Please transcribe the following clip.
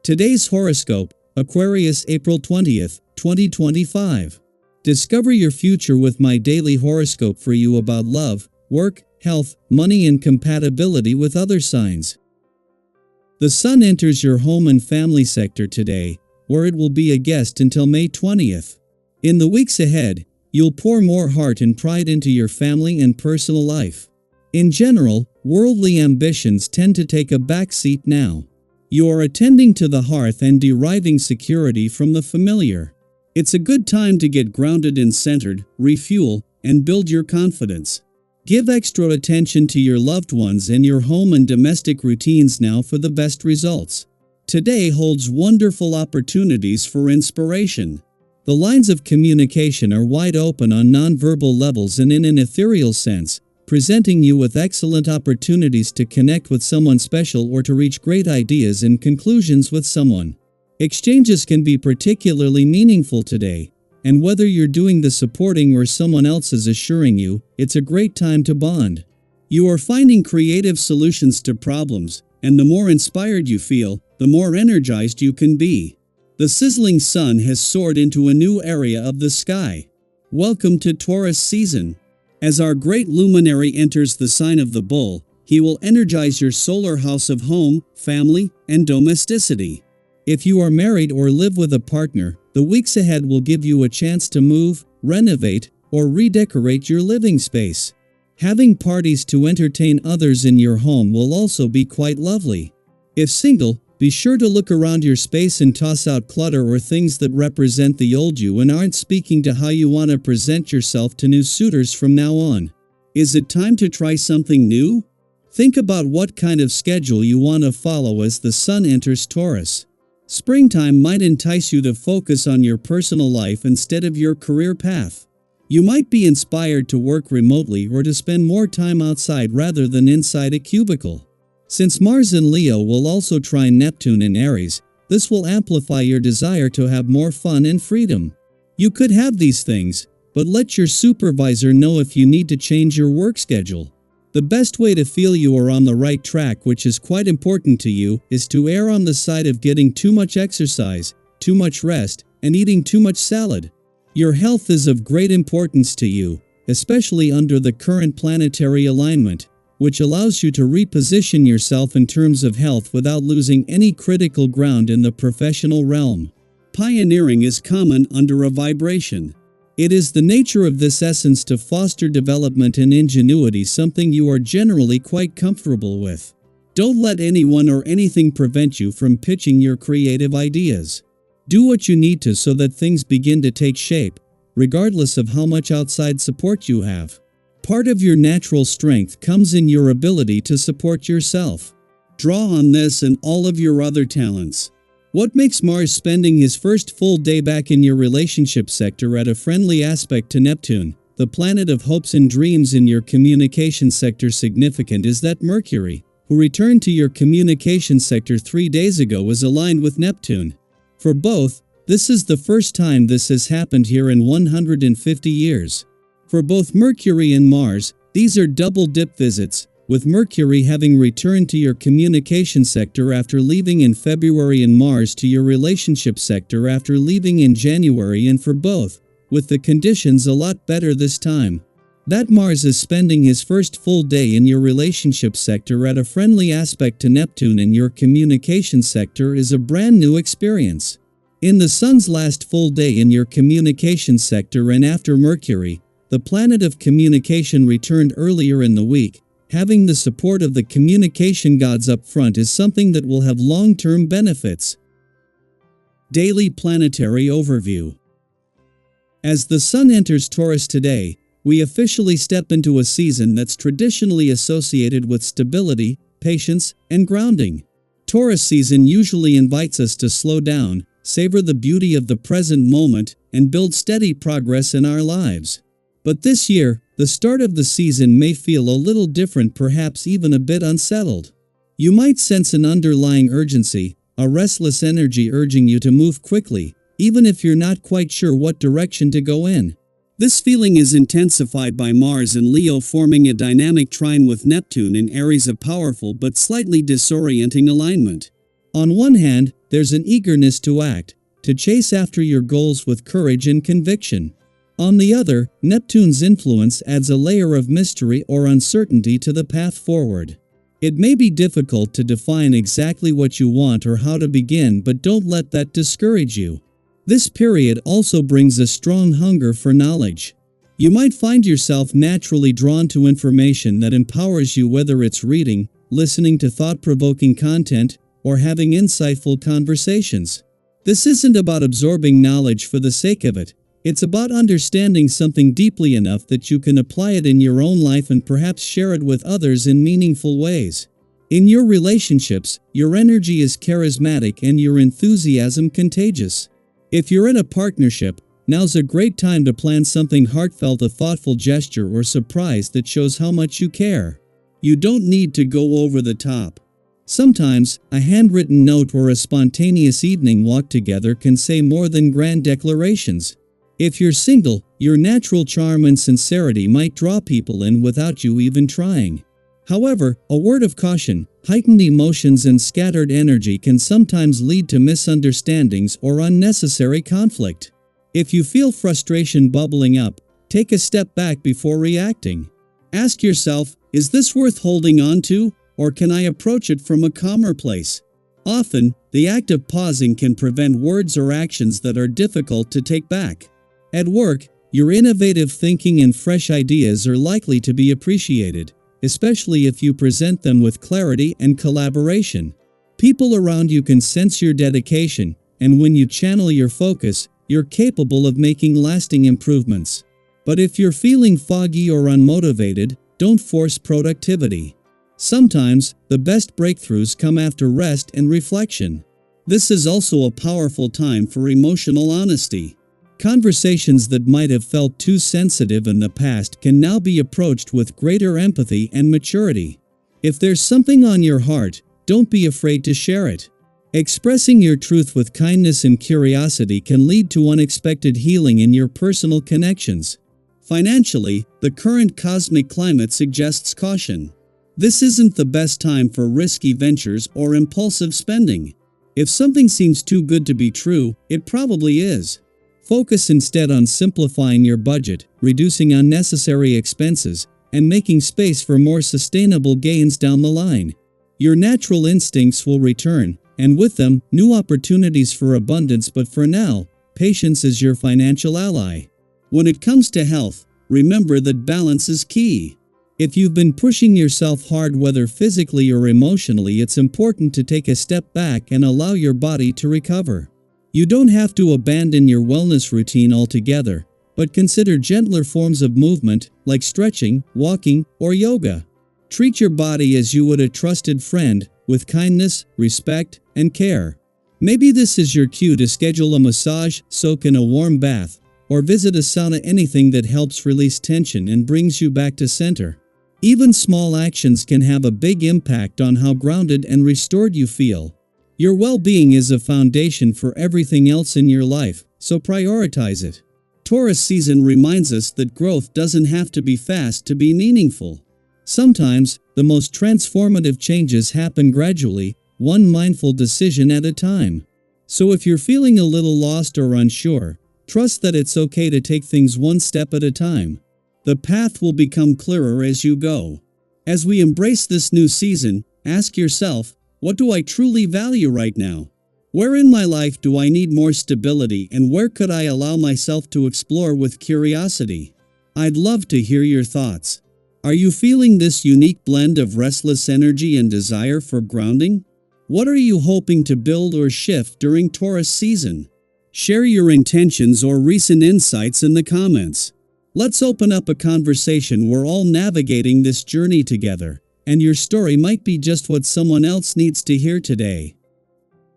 Today's horoscope, Aquarius April 20th, 2025. Discover your future with my daily horoscope for you about love, work, health, money and compatibility with other signs. The Sun enters your home and family sector today, where it will be a guest until May 20th. In the weeks ahead, you'll pour more heart and pride into your family and personal life. In general, worldly ambitions tend to take a back seat now. You are attending to the hearth and deriving security from the familiar. It's a good time to get grounded and centered, refuel, and build your confidence. Give extra attention to your loved ones and your home and domestic routines now for the best results. Today holds wonderful opportunities for inspiration. The lines of communication are wide open on non-verbal levels and in an ethereal sense, presenting you with excellent opportunities to connect with someone special or to reach great ideas and conclusions with someone. Exchanges can be particularly meaningful today, and whether you're doing the supporting or someone else is assuring you, it's a great time to bond. You are finding creative solutions to problems, and the more inspired you feel, the more energized you can be. The sizzling sun has soared into a new area of the sky. Welcome to Taurus season. As our great luminary enters the sign of the bull, he will energize your solar house of home, family, and domesticity. If you are married or live with a partner, the weeks ahead will give you a chance to move, renovate, or redecorate your living space. Having parties to entertain others in your home will also be quite lovely. If single, be sure to look around your space and toss out clutter or things that represent the old you and aren't speaking to how you want to present yourself to new suitors from now on. Is it time to try something new? Think about what kind of schedule you want to follow as the sun enters Taurus. Springtime might entice you to focus on your personal life instead of your career path. You might be inspired to work remotely or to spend more time outside rather than inside a cubicle. Since Mars in Leo will also trine Neptune in Aries, this will amplify your desire to have more fun and freedom. You could have these things, but let your supervisor know if you need to change your work schedule. The best way to feel you are on the right track, which is quite important to you, is to err on the side of getting too much exercise, too much rest, and eating too much salad. Your health is of great importance to you, especially under the current planetary alignment, which allows you to reposition yourself in terms of health without losing any critical ground in the professional realm. Pioneering is common under a vibration. It is the nature of this essence to foster development and ingenuity, something you are generally quite comfortable with. Don't let anyone or anything prevent you from pitching your creative ideas. Do what you need to so that things begin to take shape, regardless of how much outside support you have. Part of your natural strength comes in your ability to support yourself. Draw on this and all of your other talents. What makes Mars spending his first full day back in your relationship sector at a friendly aspect to Neptune, the planet of hopes and dreams in your communication sector, significant is that Mercury, who returned to your communication sector 3 days ago, is aligned with Neptune. For both, this is the first time this has happened here in 150 years. For both Mercury and Mars, these are double-dip visits, with Mercury having returned to your communication sector after leaving in February and Mars to your relationship sector after leaving in January, and for both, with the conditions a lot better this time. That Mars is spending his first full day in your relationship sector at a friendly aspect to Neptune in your communication sector is a brand new experience. In the Sun's last full day in your communication sector and after Mercury, the planet of communication returned earlier in the week. Having the support of the communication gods up front is something that will have long-term benefits. Daily Planetary Overview. As the Sun enters Taurus today, we officially step into a season that's traditionally associated with stability, patience, and grounding. Taurus season usually invites us to slow down, savor the beauty of the present moment, and build steady progress in our lives. But this year, the start of the season may feel a little different, perhaps even a bit unsettled. You might sense an underlying urgency, a restless energy urging you to move quickly, even if you're not quite sure what direction to go in. This feeling is intensified by Mars in Leo forming a dynamic trine with Neptune in Aries, a powerful but slightly disorienting alignment. On one hand, there's an eagerness to act, to chase after your goals with courage and conviction. On the other, Neptune's influence adds a layer of mystery or uncertainty to the path forward. It may be difficult to define exactly what you want or how to begin, but don't let that discourage you. This period also brings a strong hunger for knowledge. You might find yourself naturally drawn to information that empowers you, whether it's reading, listening to thought-provoking content, or having insightful conversations. This isn't about absorbing knowledge for the sake of it. It's about understanding something deeply enough that you can apply it in your own life and perhaps share it with others in meaningful ways. In your relationships, your energy is charismatic and your enthusiasm contagious. If you're in a partnership, now's a great time to plan something heartfelt, a thoughtful gesture or surprise that shows how much you care. You don't need to go over the top. Sometimes, a handwritten note or a spontaneous evening walk together can say more than grand declarations. If you're single, your natural charm and sincerity might draw people in without you even trying. However, a word of caution: heightened emotions and scattered energy can sometimes lead to misunderstandings or unnecessary conflict. If you feel frustration bubbling up, take a step back before reacting. Ask yourself, is this worth holding on to, or can I approach it from a calmer place? Often, the act of pausing can prevent words or actions that are difficult to take back. At work, your innovative thinking and fresh ideas are likely to be appreciated, especially if you present them with clarity and collaboration. People around you can sense your dedication, and when you channel your focus, you're capable of making lasting improvements. But if you're feeling foggy or unmotivated, don't force productivity. Sometimes, the best breakthroughs come after rest and reflection. This is also a powerful time for emotional honesty. Conversations that might have felt too sensitive in the past can now be approached with greater empathy and maturity. If there's something on your heart, don't be afraid to share it. Expressing your truth with kindness and curiosity can lead to unexpected healing in your personal connections. Financially, the current cosmic climate suggests caution. This isn't the best time for risky ventures or impulsive spending. If something seems too good to be true, it probably is. Focus instead on simplifying your budget, reducing unnecessary expenses, and making space for more sustainable gains down the line. Your natural instincts will return, and with them, new opportunities for abundance. But for now, patience is your financial ally. When it comes to health, remember that balance is key. If you've been pushing yourself hard, whether physically or emotionally, it's important to take a step back and allow your body to recover. You don't have to abandon your wellness routine altogether, but consider gentler forms of movement, like stretching, walking, or yoga. Treat your body as you would a trusted friend, with kindness, respect, and care. Maybe this is your cue to schedule a massage, soak in a warm bath, or visit a sauna, anything that helps release tension and brings you back to center. Even small actions can have a big impact on how grounded and restored you feel. Your well-being is a foundation for everything else in your life, so prioritize it. Taurus season reminds us that growth doesn't have to be fast to be meaningful. Sometimes, the most transformative changes happen gradually, one mindful decision at a time. So if you're feeling a little lost or unsure, trust that it's okay to take things one step at a time. The path will become clearer as you go. As we embrace this new season, ask yourself, what do I truly value right now? Where in my life do I need more stability, and where could I allow myself to explore with curiosity? I'd love to hear your thoughts. Are you feeling this unique blend of restless energy and desire for grounding? What are you hoping to build or shift during Taurus season? Share your intentions or recent insights in the comments. Let's open up a conversation. We're all navigating this journey together, and your story might be just what someone else needs to hear today.